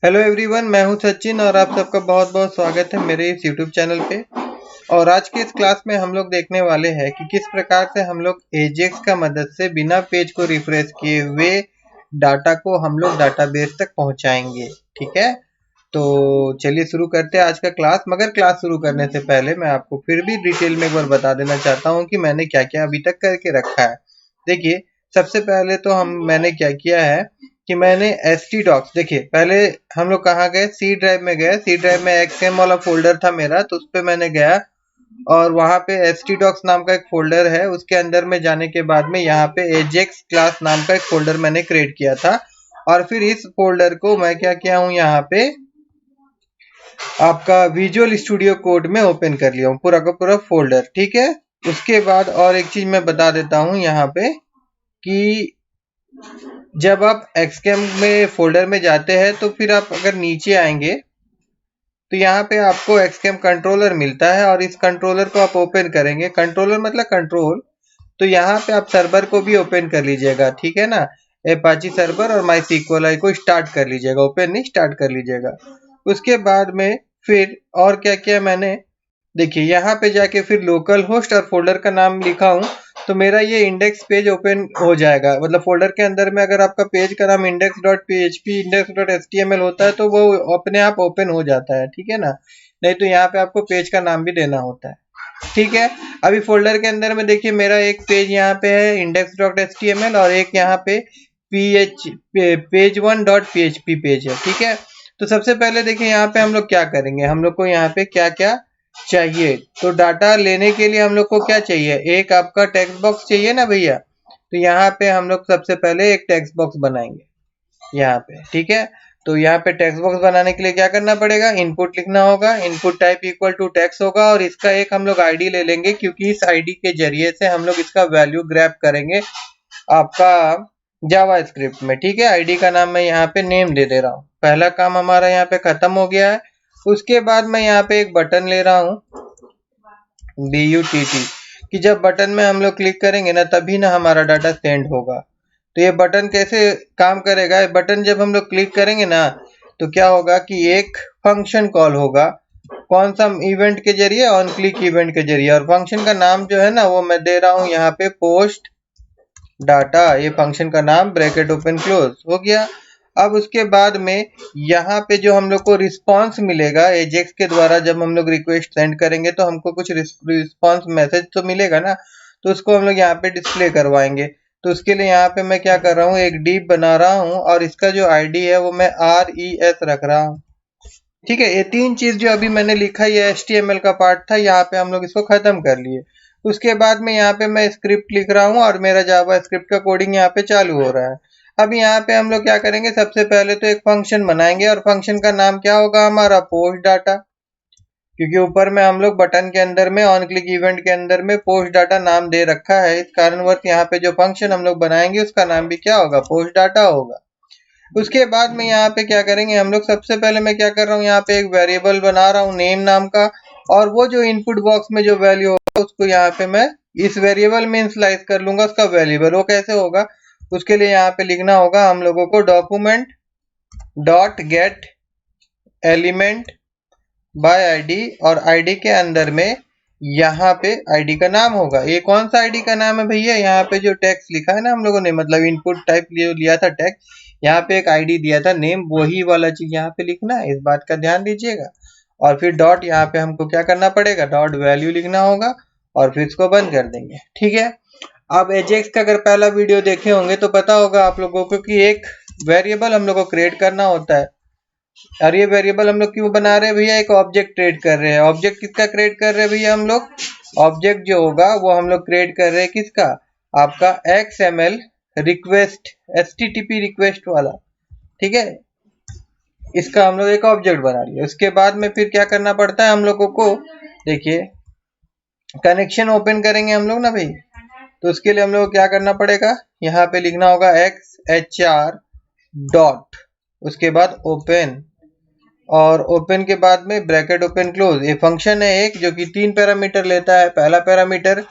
Hello everyone, मैं हूं सचिन और आप सबका बहुत बहुत स्वागत है मेरे इस यूट्यूब चैनल पे। और आज के इस क्लास में हम लोग देखने वाले हैं कि किस प्रकार से हम लोग एजेक्स का मदद से बिना पेज को रिफ्रेश किए हुए डाटा को हम लोग डाटाबेस तक पहुंचाएंगे। ठीक है, तो चलिए शुरू करते हैं आज का क्लास। मगर क्लास शुरू करने से पहले मैं आपको फिर भी डिटेल में एक बार बता देना चाहता हूँ कि मैंने क्या क्या अभी तक करके रखा है। देखिए, सबसे पहले तो मैंने क्या किया है कि मैंने htdocs, देखिए पहले हम लोग कहाँ गए, सी ड्राइव में गए। सी ड्राइव में XM वाला फोल्डर था मेरा, तो उस पर मैंने गया और वहां पे htdocs नाम का एक फोल्डर है। उसके अंदर में जाने के बाद में यहाँ पे ajax क्लास नाम का एक फोल्डर मैंने क्रिएट किया था। और फिर इस फोल्डर को मैं क्या किया हूँ, यहाँ पे आपका विजुअल स्टूडियो कोड में ओपन कर लिया हूँ पूरा का पूरा फोल्डर। ठीक है, उसके बाद और एक चीज मैं बता देता हूँ यहाँ पे कि जब आप एक्सकेम में फोल्डर में जाते हैं तो फिर आप अगर नीचे आएंगे तो यहाँ पे आपको एक्सकेम कंट्रोलर मिलता है और इस कंट्रोलर को आप ओपन करेंगे। कंट्रोलर मतलब कंट्रोल, तो यहाँ पे आप सर्वर को भी ओपन कर लीजिएगा। ठीक है ना, एपाची सर्वर और माई SQLi को स्टार्ट कर लीजिएगा, ओपन नहीं स्टार्ट कर लीजिएगा। उसके बाद में फिर और क्या किया मैंने, देखिए यहाँ पे जाके फिर लोकल होस्ट और फोल्डर का नाम लिखा हूँ तो मेरा ये इंडेक्स पेज ओपन हो जाएगा। मतलब फोल्डर के अंदर में अगर आपका पेज का नाम index.php index.html होता है तो वो अपने आप ओपन हो जाता है। ठीक है ना, नहीं तो यहाँ पे आपको पेज का नाम भी देना होता है। ठीक है, अभी फोल्डर के अंदर में देखिए मेरा एक पेज यहाँ पे है index.html और एक यहाँ पे page1.php पेज है। ठीक है, तो सबसे पहले देखिए यहाँ पे हम लोग क्या करेंगे, हम लोग को यहाँ पे क्या क्या चाहिए। तो डाटा लेने के लिए हम लोग को क्या चाहिए, एक आपका टेक्स्ट बॉक्स चाहिए ना भैया। तो यहाँ पे हम लोग सबसे पहले एक टेक्स्ट बॉक्स बनाएंगे यहाँ पे। ठीक है, तो यहाँ पे टेक्स्ट बॉक्स बनाने के लिए क्या करना पड़ेगा, इनपुट लिखना होगा। Input type equal to text होगा और इसका एक हम लोग आईडी ले लेंगे क्योंकि इस आईडी के जरिए से हम लोग इसका वैल्यू ग्रैब करेंगे आपका जावा स्क्रिप्ट में। ठीक है, आईडी का नाम मैं यहाँ पे नेम दे दे रहा हूँ। पहला काम हमारा यहाँ पे खत्म हो गया है। उसके बाद मैं यहाँ पे एक बटन ले रहा हूँ BUTT, कि जब बटन में हम लोग क्लिक करेंगे ना तभी ना हमारा डाटा सेंड होगा। तो ये बटन कैसे काम करेगा, ये बटन जब हम लोग क्लिक करेंगे ना तो क्या होगा कि एक फंक्शन कॉल होगा। कौन सा इवेंट के जरिए, ऑन क्लिक इवेंट के जरिए। और फंक्शन का नाम जो है ना वो मैं दे रहा हूँ यहाँ पे पोस्ट डाटा। ये फंक्शन का नाम ब्रैकेट ओपन क्लोज हो गया। अब उसके बाद में यहाँ पे जो हम लोग को रिस्पांस मिलेगा एजेक्स के द्वारा, जब हम लोग रिक्वेस्ट सेंड करेंगे तो हमको कुछ रिस्पांस मैसेज तो मिलेगा ना, तो उसको हम लोग यहाँ पे डिस्प्ले करवाएंगे। तो उसके लिए यहाँ पे मैं क्या कर रहा हूँ, एक डिव बना रहा हूँ और इसका जो आईडी है वो मैं RES रख रहा हूँ। ठीक है, ये तीन चीज जो अभी मैंने लिखा ये HTML का पार्ट था, यहाँ पे हम लोग इसको खत्म कर लिए। उसके बाद में यहाँ पे मैं स्क्रिप्ट लिख रहा हूँ और मेरा जावा स्क्रिप्ट का कोडिंग यहाँ पे चालू हो रहा है। अब यहाँ पे हम लोग क्या करेंगे, सबसे पहले तो एक फंक्शन बनाएंगे और फंक्शन का नाम क्या होगा हमारा, पोस्ट डाटा। क्योंकि ऊपर में हम लोग बटन के अंदर में ऑन क्लिक इवेंट के अंदर में पोस्ट डाटा नाम दे रखा है, इस कारणवश यहाँ पे जो फंक्शन हम लोग बनाएंगे उसका नाम भी क्या होगा, पोस्ट डाटा होगा। उसके बाद में यहाँ पे क्या करेंगे हम लोग, सबसे पहले मैं क्या कर रहा हूँ, यहाँ पे एक वेरिएबल बना रहा हूँ नेम नाम का। और वो जो इनपुट बॉक्स में जो वैल्यू होगा उसको यहाँ पे मैं इस वेरिएबल में इनिशियलाइज कर लूंगा उसका वैल्यूएबल। वो कैसे होगा, उसके लिए यहाँ पे लिखना होगा हम लोगों को document dot gate element by ID, और आईडी के अंदर में यहाँ पे आईडी का नाम होगा। ये कौन सा आईडी का नाम है भैया, यहाँ पे जो टेक्स्ट लिखा है ना हम लोगों ने, मतलब इनपुट टाइप लिया था टेक्स्ट, यहाँ पे एक आईडी दिया था नेम, वही वाला चीज यहाँ पे लिखना है, इस बात का ध्यान दीजिएगा। और फिर डॉट यहाँ पे हमको क्या करना पड़ेगा, डॉट वैल्यू लिखना होगा और फिर इसको बंद कर देंगे। ठीक है, अब एजेक्स का अगर पहला वीडियो देखे होंगे तो पता होगा आप लोगों को कि एक वेरिएबल हम लोग को क्रिएट करना होता है। और ये वेरिएबल हम लोग क्यों बना रहे हैं भैया, एक ऑब्जेक्ट क्रिएट कर रहे हैं। ऑब्जेक्ट किसका क्रिएट कर रहे हैं भैया हम लोग, ऑब्जेक्ट जो होगा वो हम लोग क्रिएट कर रहे हैं किसका, आपका XML रिक्वेस्ट, HTTP रिक्वेस्ट वाला। ठीक है, इसका हम लोग एक ऑब्जेक्ट बना लिया। उसके बाद में फिर क्या करना पड़ता है हम लोगों को, देखिए कनेक्शन ओपन करेंगे हम लोग ना भाई, तो उसके लिए हम लोग को क्या करना पड़ेगा, यहाँ पे लिखना होगा XHR डॉट, उसके बाद ओपन, और ओपन के बाद में ब्रैकेट ओपन क्लोज। ये फंक्शन है एक जो कि 3 पैरामीटर लेता है। पहला पैरामीटर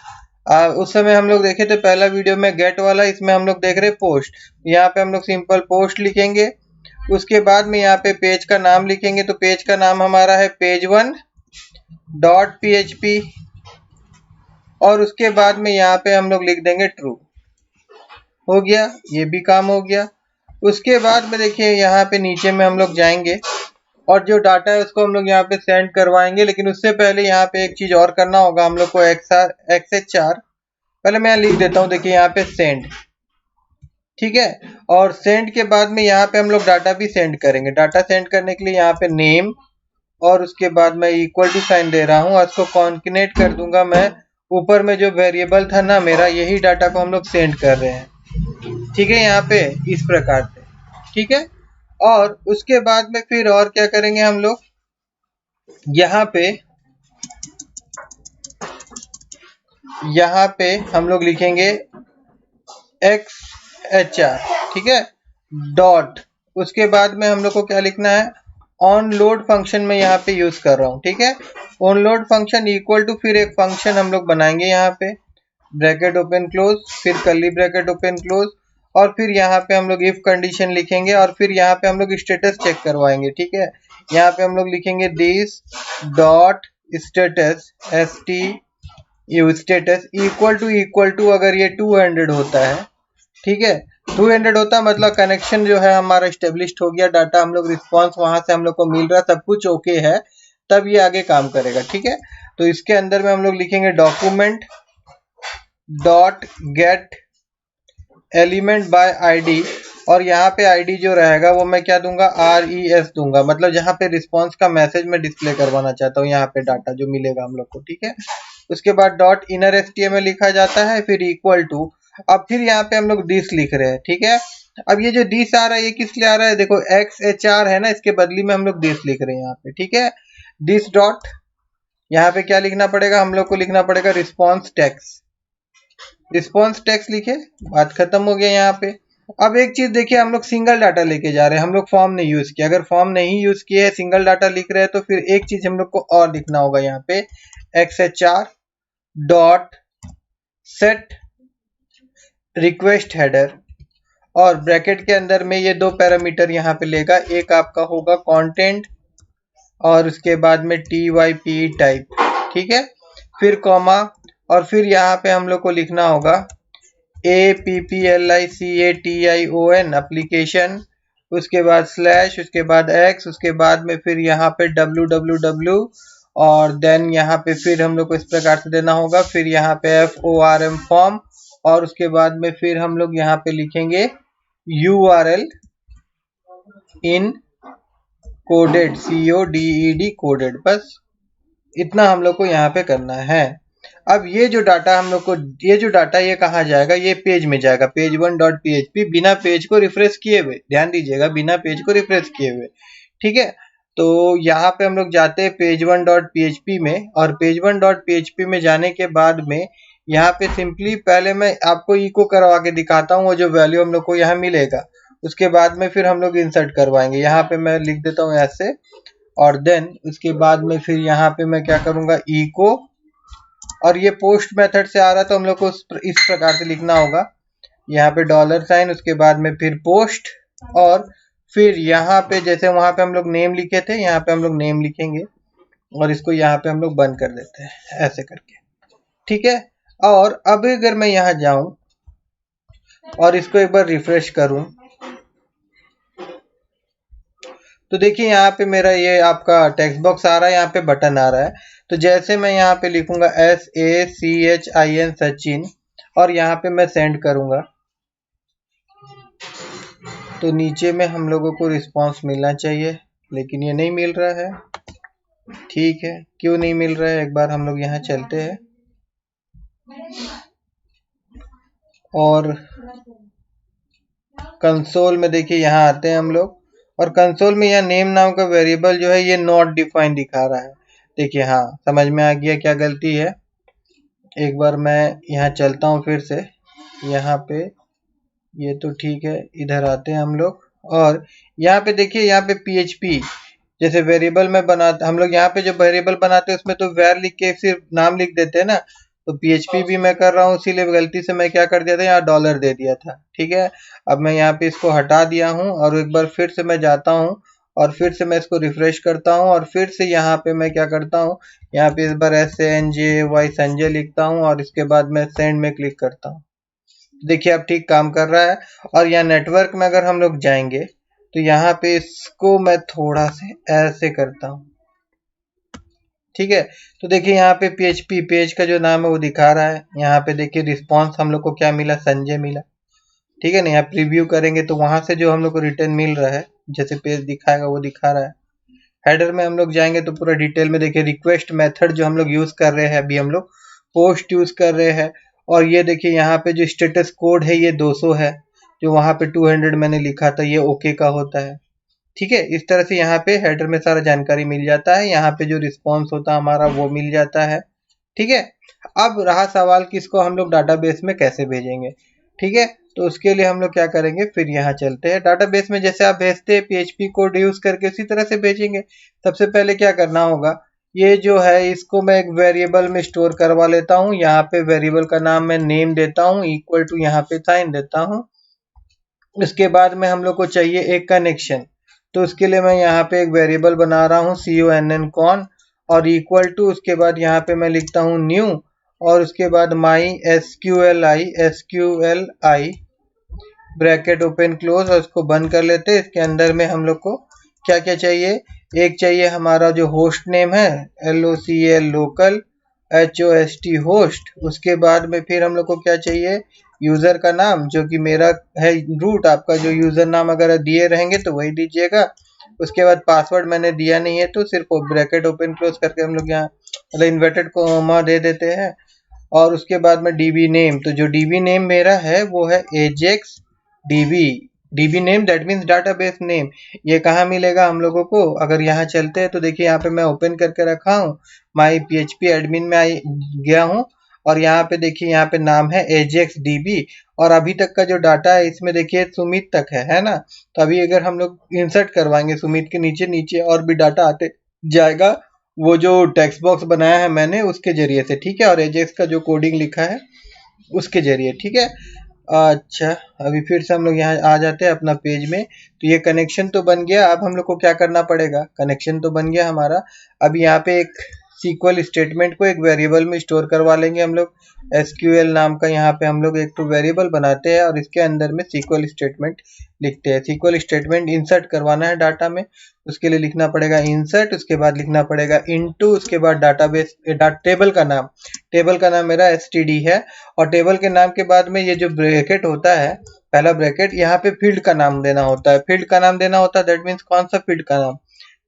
उस समय हम लोग देखे थे पहला वीडियो में गेट वाला, इसमें हम लोग देख रहे पोस्ट। यहाँ पे हम लोग सिंपल पोस्ट लिखेंगे उसके बाद में यहाँ पे पेज का नाम लिखेंगे, तो पेज का नाम हमारा है page1.php और उसके बाद में यहाँ पे हम लोग लिख देंगे ट्रू। हो गया, ये भी काम हो गया। उसके बाद में देखिए यहाँ पे नीचे में हम लोग जाएंगे और जो डाटा है उसको हम लोग यहाँ पे सेंड करवाएंगे, लेकिन उससे पहले यहाँ पे एक चीज और करना होगा हम लोग को, XHR पहले मैं यहाँ लिख देता हूँ, देखिए यहाँ पे सेंड, ठीक है। और सेंड के बाद में यहाँ पे हम लोग डाटा भी सेंड करेंगे। डाटा सेंड करने के लिए यहाँ पे नेम और उसके बाद मैं इक्वल टू साइन दे रहा हूँ और इसको कॉन्केनेट कर दूंगा मैं, ऊपर में जो वेरिएबल था ना मेरा, यही डाटा को हम लोग सेंड कर रहे हैं, ठीक है, यहाँ पे इस प्रकार से, ठीक है। और उसके बाद में फिर और क्या करेंगे हम लोग, यहाँ पे हम लोग लिखेंगे XHR, ठीक है, डॉट, उसके बाद में हम लोग को क्या लिखना है, ऑन लोड फंक्शन में यहाँ पे यूज कर रहा हूँ, ठीक है। On load function equal to फिर एक फंक्शन हम लोग बनाएंगे यहाँ पे, ब्रैकेट ओपन क्लोज, फिर कर्ली ब्रैकेट ओपन क्लोज, और फिर यहाँ पे हम लोग इफ कंडीशन लिखेंगे और फिर यहाँ पे हम लोग स्टेटस चेक करवाएंगे, ठीक है। यहाँ पे हम लोग लिखेंगे this dot status status equal to अगर ये 200 होता है, ठीक है, 200 होता है मतलब कनेक्शन जो है हमारा स्टेब्लिश्ड हो गया, डाटा हम लोग रिस्पॉन्स वहां से हम लोग को मिल रहा, सब कुछ ओके है, तब ये आगे काम करेगा, ठीक है। तो इसके अंदर में हम लोग लिखेंगे document dot gate element by ID, और यहाँ पे आईडी जो रहेगा वो मैं क्या दूंगा, RES दूंगा, मतलब जहाँ पे रिस्पॉन्स का मैसेज मैं डिस्प्ले करवाना चाहता हूँ, यहाँ पे डाटा जो मिलेगा हम लोग को, ठीक है। उसके बाद डॉट इनर HTML लिखा जाता है, फिर इक्वल टू, अब फिर यहाँ पे हम लोग दिस लिख रहे हैं, ठीक है। अब ये जो दिस आ रहा है ये किस लिए आ रहा है, देखो XHR है ना, इसके बदली में हम लोग दिस लिख रहे हैं यहाँ पे, ठीक है। दिस डॉट, यहाँ पे क्या लिखना पड़ेगा, हम लोग को लिखना पड़ेगा रिस्पॉन्स टेक्स्ट, रिस्पॉन्स टेक्स्ट लिखे, बात खत्म हो गया यहाँ पे। अब एक चीज देखिए, हम लोग सिंगल डाटा लेके जा रहे हैं, हम लोग फॉर्म नहीं यूज किया, अगर फॉर्म नहीं यूज किए सिंगल डाटा लिख रहे हैं तो फिर एक चीज हम लोग को और लिखना होगा यहाँ पे, XHR dot set request header, और ब्रैकेट के अंदर में ये दो पैरामीटर यहाँ पे लेगा, एक आपका होगा कंटेंट और उसके बाद में TYP टाइप, ठीक है, फिर कॉमा, और फिर यहाँ पे हम लोग को लिखना होगा APPLICATION एप्लीकेशन, उसके बाद स्लैश, उसके बाद X, उसके बाद में फिर यहाँ पे www, और देन यहाँ पे फिर हम लोग को इस प्रकार से देना होगा, फिर यहाँ पे FORM फॉर्म, और उसके बाद में फिर हम लोग यहाँ पे लिखेंगे URL इन कोडेड CODED कोडेड, बस इतना हम लोग को यहाँ पे करना है। अब ये जो डाटा हम लोग को, ये जो डाटा ये कहाँ जाएगा, ये पेज में जाएगा, page1.php, बिना पेज को रिफ्रेश किए हुए, ध्यान दीजिएगा, बिना पेज को रिफ्रेश किए हुए, ठीक है। तो यहाँ पे हम लोग जाते हैं page1.php में, और page1.php में जाने के बाद में यहाँ पे सिंपली पहले मैं आपको इको करवा के दिखाता हूँ, वो जो वैल्यू हम लोग को यहाँ मिलेगा, उसके बाद में फिर हम लोग इंसर्ट करवाएंगे। यहाँ पे मैं लिख देता हूँ ऐसे, और देन उसके बाद में फिर यहाँ पे मैं क्या करूँगा, इको, और ये पोस्ट मेथड से आ रहा है तो हम लोग को इस प्रकार से लिखना होगा, यहाँ पे $, उसके बाद में फिर पोस्ट, और फिर यहाँ पे जैसे वहां पे हम लोग नेम लिखे थे, यहाँ पे हम लोग नेम लिखेंगे, और इसको यहाँ पे हम लोग बंद कर देते हैं ऐसे करके, ठीक है। और अब अगर मैं यहाँ जाऊं और इसको एक बार रिफ्रेश करूं, तो देखिए यहाँ पे मेरा ये आपका टेक्स्ट बॉक्स आ रहा है, यहाँ पे बटन आ रहा है, तो जैसे मैं यहाँ पे लिखूंगा SACHIN सचिन, और यहाँ पे मैं सेंड करूंगा, तो नीचे में हम लोगों को रिस्पांस मिलना चाहिए, लेकिन ये नहीं मिल रहा है, ठीक है, क्यों नहीं मिल रहा है, एक बार हम लोग यहाँ चलते हैं और कंसोल में देखिए यहाँ आते हैं हम लोग, और कंसोल में यहाँ नेम नाम का वेरिएबल जो है ये नॉट डिफाइंड दिखा रहा है, देखिए, हाँ समझ में आ गया क्या गलती है। एक बार मैं यहाँ चलता हूँ फिर से, यहाँ पे ये तो ठीक है, इधर आते हैं हम लोग, और यहाँ पे देखिए, यहाँ पे PHP जैसे वेरिएबल में बनाते हम लोग, यहाँ पे जो वेरिएबल बनाते हैं उसमें तो वैर लिख के सिर्फ नाम लिख देते हैं ना, तो PHP भी मैं कर रहा हूँ, इसीलिए गलती से मैं क्या कर दिया था, यहाँ डॉलर दे दिया था। ठीक है, अब मैं यहाँ पे इसको हटा दिया हूँ और एक बार फिर से मैं जाता हूँ और फिर से मैं इसको रिफ्रेश करता हूँ और फिर से यहाँ पे मैं क्या करता हूँ, यहाँ पे इस बार SANJY संजय लिखता हूँ और इसके बाद मैं सेंड में क्लिक करता हूँ। देखिए अब ठीक काम कर रहा है। और यहाँ नेटवर्क में अगर हम लोग जाएंगे तो यहाँ पे इसको मैं थोड़ा से ऐसे करता हूँ। ठीक है, तो देखिए यहाँ पे PHP पेज का जो नाम है वो दिखा रहा है। यहाँ पे देखिए रिस्पांस हम लोग को क्या मिला, संजय मिला। ठीक है ना, यहाँ प्रीव्यू करेंगे तो वहां से जो हम लोग को रिटर्न मिल रहा है, जैसे पेज दिखाएगा वो दिखा रहा है। हेडर में हम लोग जाएंगे तो पूरा डिटेल में देखिए रिक्वेस्ट मेथड जो हम लोग यूज कर रहे हैं, अभी हम लोग पोस्ट यूज कर रहे हैं। और ये देखिए यहाँ पे जो स्टेटस कोड है ये 200 है, जो वहां पे 200 मैंने लिखा था ये ओके का होता है। ठीक है, इस तरह से यहाँ पे हेडर में सारा जानकारी मिल जाता है, यहाँ पे जो रिस्पॉन्स होता है हमारा वो मिल जाता है। ठीक है, अब रहा सवाल कि इसको हम लोग डाटाबेस में कैसे भेजेंगे। ठीक है, तो उसके लिए हम लोग क्या करेंगे, फिर यहाँ चलते हैं। डाटाबेस में जैसे आप भेजते हैं PHP कोड यूज करके उसी तरह से भेजेंगे। सबसे पहले क्या करना होगा, ये जो है इसको मैं एक वेरिएबल में स्टोर करवा लेता हूँ। यहाँ पे वेरिएबल का नाम मैं नेम देता हूँ, इक्वल टू यहाँ पे साइन देता हूँ। उसके बाद में हम लोग को चाहिए एक कनेक्शन, तो उसके लिए मैं यहाँ पे एक वेरिएबल बना रहा हूँ CONN और इक्वल टू, उसके बाद यहाँ पे मैं लिखता हूँ न्यू और उसके बाद माई SQLI ब्रैकेट ओपन क्लोज और उसको बंद कर लेते हैं। इसके अंदर में हम लोग को क्या क्या चाहिए, एक चाहिए हमारा जो होस्ट नेम है LOCAL लोकल HOST होस्ट। उसके बाद में फिर हम लोग को क्या चाहिए, यूजर का नाम जो कि मेरा है रूट। आपका जो यूजर नाम अगर दिए रहेंगे तो वही दीजिएगा। उसके बाद पासवर्ड मैंने दिया नहीं है तो सिर्फ ब्रैकेट ओपन क्लोज करके हम लोग यहाँ मतलब इन्वर्टेड कोमा दे देते हैं। और उसके बाद में DB नेम, तो जो DB नेम मेरा है वो है AJAX DB name, that means database name. ये कहाँ मिलेगा हम लोगों को, अगर यहाँ चलते हैं तो देखिए यहाँ पे मैं ओपन करके रखा हूँ, माई PHP एडमिन में गया हूँ और यहाँ पे देखिए यहाँ पे नाम है AJAX DB और अभी तक का जो डाटा है इसमें देखिए सुमित तक है ना। तो अभी अगर हम लोग इंसर्ट करवाएंगे सुमित के नीचे नीचे और भी डाटा आते जाएगा, वो जो टेक्स्ट बॉक्स बनाया है मैंने उसके जरिए से। ठीक है, और AJAX का जो कोडिंग लिखा है उसके जरिए। ठीक है, अच्छा अभी फिर से हम लोग यहाँ आ जाते हैं अपना पेज में। तो ये कनेक्शन तो बन गया, अब हम लोग को क्या करना पड़ेगा, कनेक्शन तो बन गया हमारा। अब यहाँ पे एक SQL स्टेटमेंट को एक वेरिएबल में स्टोर करवा लेंगे हम लोग। SQL नाम का यहाँ पे हम लोग एक तो वेरिएबल बनाते हैं और इसके अंदर में SQL स्टेटमेंट लिखते हैं। SQL स्टेटमेंट इंसर्ट करवाना है डाटा में, उसके लिए लिखना पड़ेगा इंसर्ट, उसके बाद लिखना पड़ेगा इनटू, उसके बाद डाटाबेस टेबल का नाम, टेबल का नाम मेरा STD है। और टेबल के नाम के बाद में ये जो ब्रैकेट होता है, पहला ब्रैकेट, यहाँ पे फील्ड का नाम देना होता है। फील्ड का नाम देना होता है, दैट मीन्स कौन सा फील्ड का नाम।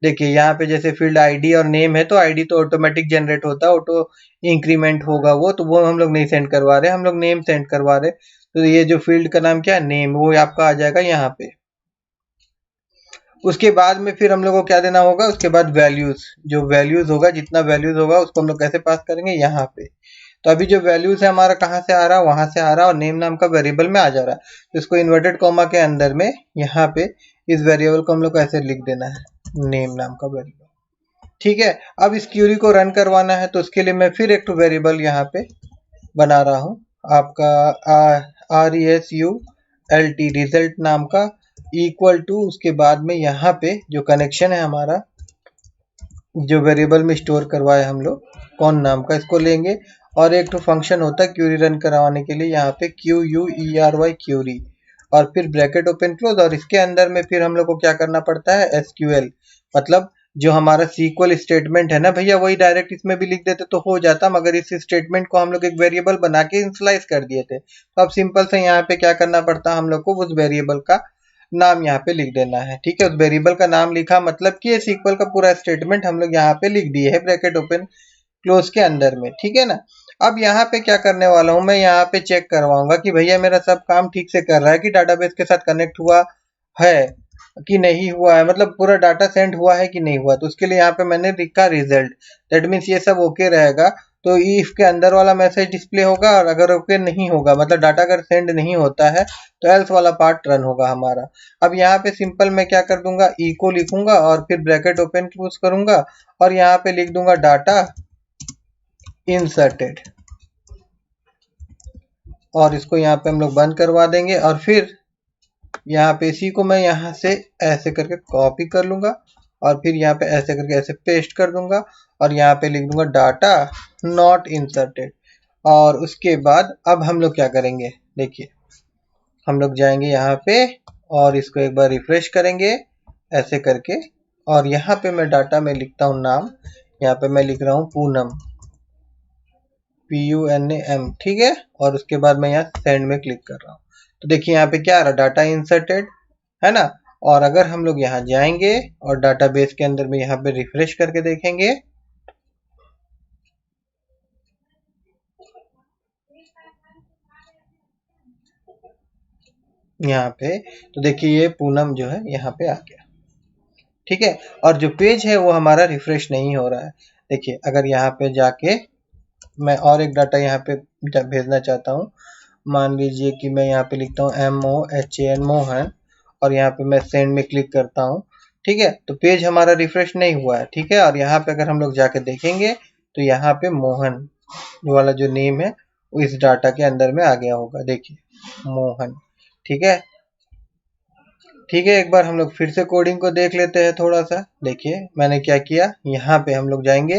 देखिए यहाँ पे जैसे फील्ड ID और नेम है तो ID तो ऑटोमेटिक जनरेट होता है, ऑटो इंक्रीमेंट होगा वो, तो वो हम लोग नहीं सेंड करवा रहे, हम लोग नेम सेंड करवा रहे। तो ये जो फील्ड का नाम क्या है, नेम, वो आपका आ जाएगा यहाँ पे। उसके बाद में फिर हम लोग को क्या देना होगा, उसके बाद वैल्यूज, जो वैल्यूज होगा, जितना वैल्यूज होगा उसको हम लोग कैसे पास करेंगे, यहाँ पे। तो अभी जो वैल्यूज है हमारा कहाँ से आ रहा है, वहां से आ रहा है और नेम नाम का वेरिएबल में आ जा रहा है। तो इसको इन्वर्टेड कॉमा के अंदर में यहाँ पे इस वेरिएबल को हम लोग को ऐसे लिख देना है, नेम नाम का वेरिएबल। ठीक है, अब इस क्यूरी को रन करवाना है तो उसके लिए मैं फिर एक वेरिएबल यहाँ पे बना रहा हूँ आपका RESULT रिजल्ट नाम का, इक्वल टू, उसके बाद में यहाँ पे जो कनेक्शन है हमारा, जो वेरिएबल में स्टोर करवाए हम लोग कौन नाम का, इसको लेंगे। और एक तो फंक्शन होता है क्यूरी रन करवाने के लिए, यहाँ पे QUERY क्यूरी और फिर ब्रैकेट ओपन क्लोज। और इसके अंदर में फिर हम लोग को क्या करना पड़ता है, SQL, मतलब जो हमारा SQL स्टेटमेंट है ना भैया, वही डायरेक्ट इसमें भी लिख देते तो हो जाता, मगर इस स्टेटमेंट को हम लोग एक वेरिएबल बना के इनिशियलाइज कर दिए थे। तो अब सिंपल से यहाँ पे क्या करना पड़ता है हम लोग को, उस वेरिएबल का नाम यहाँ पे लिख देना है। ठीक है, उस वेरिएबल का नाम लिखा मतलब कि ये SQL का पूरा स्टेटमेंट हम लोग यहाँ पे लिख दिए है ब्रैकेट ओपन क्लोज के अंदर में। ठीक है ना, अब यहाँ पे क्या करने वाला हूँ, मैं यहाँ पे चेक करवाऊंगा कि भैया मेरा सब काम ठीक से कर रहा है, कि डाटाबेस के साथ कनेक्ट हुआ है कि नहीं हुआ है, मतलब पूरा डाटा सेंड हुआ है कि नहीं हुआ। तो उसके लिए यहाँ पे मैंने लिखा रिजल्ट, दैट मीन्स ये सब ओके रहेगा तो इफ के अंदर वाला मैसेज डिस्प्ले होगा, और अगर ओके नहीं होगा, मतलब डाटा अगर सेंड नहीं होता है, तो एल्स वाला पार्ट रन होगा हमारा। अब यहाँ पे सिंपल मैं क्या कर दूंगा, इको लिखूंगा और फिर ब्रैकेट ओपन क्लोज करूंगा और यहाँ पे लिख दूंगा डाटा इंसर्टेड। और इसको यहाँ पे हम लोग बंद करवा देंगे और फिर यहाँ पे इसी को मैं यहाँ से ऐसे करके कॉपी कर लूंगा और फिर यहाँ पे ऐसे करके ऐसे पेस्ट कर दूंगा और यहाँ पे लिख दूंगा डाटा नॉट इंसर्टेड। और उसके बाद अब हम लोग क्या करेंगे, देखिए हम लोग जाएंगे यहाँ पे और इसको एक बार रिफ्रेश करेंगे ऐसे करके और यहाँ पे मैं डाटा में लिखता हूँ नाम, यहाँ पे मैं लिख रहा हूँ पूनम, PUNAM, ठीक है। और उसके बाद मैं यहाँ सेंड में क्लिक कर रहा हूँ तो देखिए यहाँ पे क्या आ रहा है, डाटा इंसर्टेड है ना। और अगर हम लोग यहाँ जाएंगे और डाटाबेस के अंदर में यहाँ पे रिफ्रेश करके देखेंगे यहाँ पे, तो देखिए ये पूनम जो है यहाँ पे आ गया, ठीक है। और जो पेज है वो हमारा रिफ्रेश नहीं हो रहा है। देखिए अगर यहाँ पे जाके मैं और एक डाटा यहाँ पे भेजना चाहता हूँ, मान लीजिए कि मैं यहाँ पे लिखता हूँ MOHAN मोहन और यहाँ पे मैं सेंड में क्लिक करता हूँ, ठीक है। तो पेज हमारा रिफ्रेश नहीं हुआ है, ठीक है। और यहाँ पे अगर हम लोग जाके देखेंगे तो यहाँ पे मोहन वाला जो नेम है वो इस डाटा के अंदर में आ गया होगा, देखिए मोहन, ठीक है। ठीक है, एक बार हम लोग फिर से कोडिंग को देख लेते हैं थोड़ा सा। देखिए मैंने क्या किया, यहाँ पे हम लोग जाएंगे,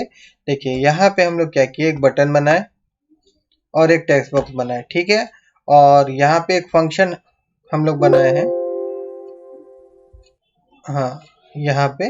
देखिए यहाँ पे हम लोग क्या किए, एक बटन बनाए और एक टेक्स्ट बॉक्स बनाए, ठीक है। और यहाँ पे एक फंक्शन हम लोग बनाए हैं, हाँ यहाँ पे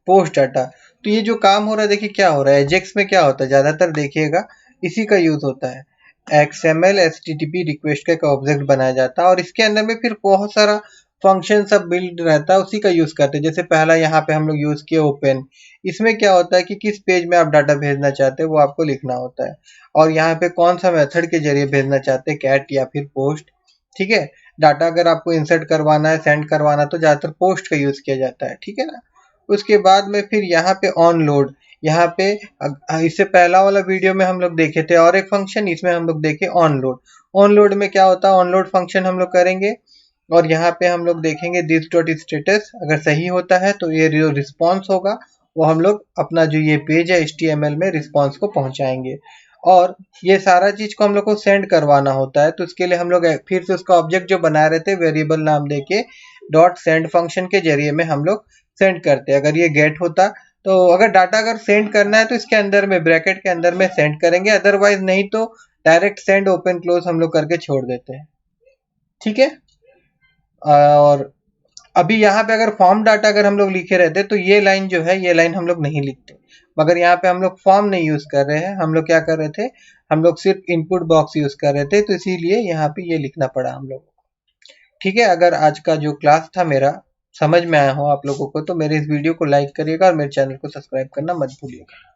पोस्ट डाटा। तो ये जो काम हो रहा है, देखिए क्या हो रहा है, एजेक्स में क्या होता है ज्यादातर देखिएगा इसी का यूज होता है। XML HTTP रिक्वेस्ट का एक ऑब्जेक्ट बनाया जाता है और इसके अंदर में फिर बहुत सारा फंक्शन सब बिल्ड रहता है, उसी का यूज करते हैं। जैसे पहला यहाँ पे हम लोग यूज किए ओपन, इसमें क्या होता है कि किस पेज में आप डाटा भेजना चाहते हैं वो आपको लिखना होता है। और यहाँ पे कौन सा मेथड के जरिए भेजना चाहते हैं, कैट या फिर पोस्ट, ठीक है। डाटा अगर आपको इंसर्ट करवाना है, सेंड करवाना, तो ज्यादातर पोस्ट का यूज किया जाता है, ठीक है ना। उसके बाद में फिर यहाँ पे ऑन लोड, यहाँ पे इससे पहला वाला वीडियो में हम लोग देखे थे और एक फंक्शन, इसमें हम लोग देखे ऑन लोड। ऑन लोड में क्या होता है, ऑन लोड फंक्शन हम लोग करेंगे और यहाँ पे हम लोग देखेंगे दिस डॉट स्टेटस, अगर सही होता है तो ये जो रिस्पॉन्स होगा वो हम लोग अपना जो ये पेज है HTML में रिस्पॉन्स को पहुंचाएंगे। और ये सारा चीज को हम लोग को सेंड करवाना होता है, तो उसके लिए हम लोग फिर से उसका ऑब्जेक्ट जो बनाए रहते हैं वेरिएबल नाम देके डॉट सेंड फंक्शन के जरिए में हम लोग सेंड करते हैं। अगर ये गेट होता तो अगर डाटा अगर सेंड करना है तो इसके अंदर में ब्रैकेट के अंदर में सेंड करेंगे, अदरवाइज नहीं तो डायरेक्ट सेंड ओपन क्लोज हम लोग करके छोड़ देते हैं, ठीक है। और अभी यहाँ पे अगर फॉर्म डाटा अगर हम लोग लिखे रहते तो ये लाइन जो है, ये लाइन हम लोग नहीं लिखते, मगर यहाँ पे हम लोग फॉर्म नहीं यूज कर रहे हैं, हम लोग क्या कर रहे थे, हम लोग सिर्फ इनपुट बॉक्स यूज कर रहे थे, तो इसीलिए यहाँ पे ये लिखना पड़ा हम लोग, ठीक है। अगर आज का जो क्लास था मेरा समझ में आया हो आप लोगों को तो मेरे इस वीडियो को लाइक करिएगा और मेरे चैनल को सब्सक्राइब करना मत भूलिएगा।